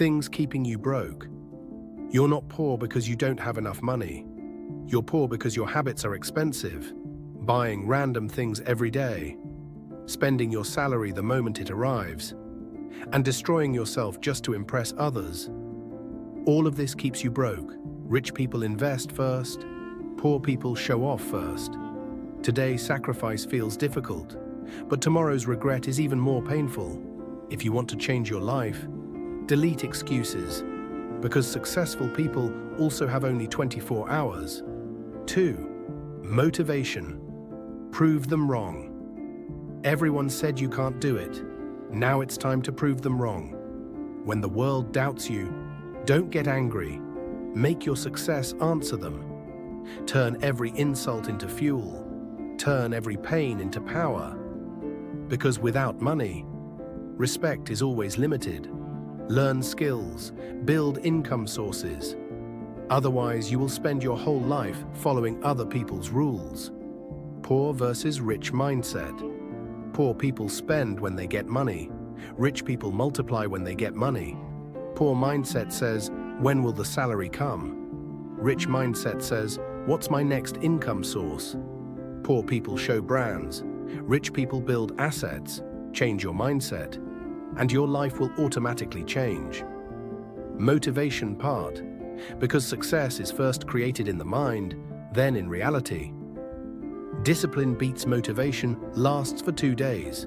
Things keeping you broke. You're not poor because you don't have enough money. You're poor because your habits are expensive, buying random things every day, spending your salary the moment it arrives, and destroying yourself just to impress others. All of this keeps you broke. Rich people invest first, poor people show off first. Today, sacrifice feels difficult, but tomorrow's regret is even more painful. If you want to change your life, delete excuses, because successful people also have only 24 hours. 2. Motivation. Prove them wrong. Everyone said you can't do it. Now it's time to prove them wrong. When the world doubts you, don't get angry. Make your success answer them. Turn every insult into fuel. Turn every pain into power. Because without money, respect is always limited. Learn skills, build income sources. Otherwise, you will spend your whole life following other people's rules. Poor versus rich mindset. Poor people spend when they get money. Rich people multiply when they get money. Poor mindset says, when will the salary come? Rich mindset says, what's my next income source? Poor people show brands. Rich people build assets. Change your mindset, and your life will automatically change. Motivation part. Because success is first created in the mind, then in reality. Discipline beats motivation lasts for 2 days.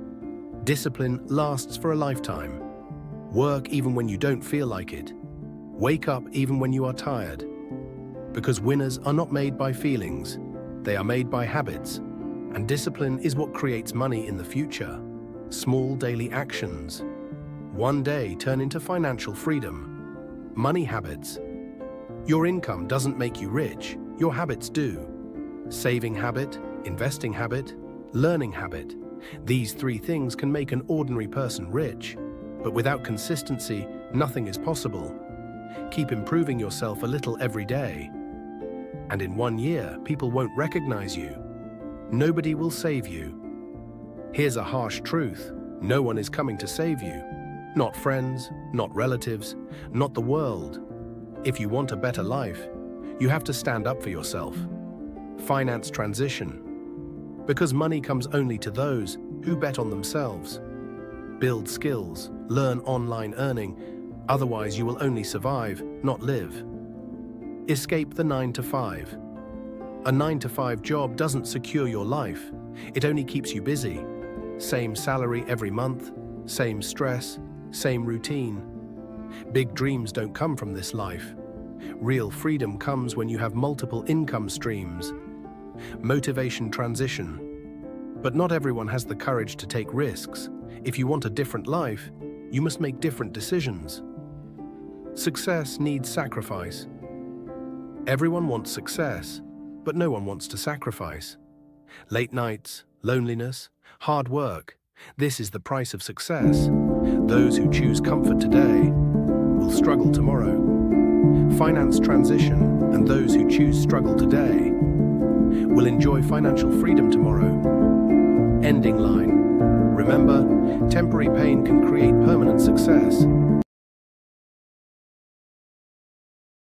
Discipline lasts for a lifetime. Work even when you don't feel like it. Wake up even when you are tired. Because winners are not made by feelings, they are made by habits. And discipline is what creates money in the future. Small daily actions. One day turn into financial freedom. Money habits. Your income doesn't make you rich, your habits do. Saving habit, investing habit, learning habit. These 3 things can make an ordinary person rich. But without consistency, nothing is possible. Keep improving yourself a little every day. And in 1 year, people won't recognize you. Nobody will save you. Here's a harsh truth. No one is coming to save you. Not friends, not relatives, not the world. If you want a better life, you have to stand up for yourself. Finance transition. Because money comes only to those who bet on themselves. Build skills, learn online earning, otherwise you will only survive, not live. Escape the 9 to 5. A 9 to 5 job doesn't secure your life, it only keeps you busy. Same salary every month, same stress, same routine. Big dreams don't come from this life. Real freedom comes when you have multiple income streams. Motivation transition. But not everyone has the courage to take risks. If you want a different life, you must make different decisions. Success needs sacrifice. Everyone wants success, but no one wants to sacrifice. Late nights, loneliness, hard work. This is the price of success. Those who choose comfort today will struggle tomorrow. Finance transition, and those who choose struggle today will enjoy financial freedom tomorrow. Ending line. Remember, temporary pain can create permanent success.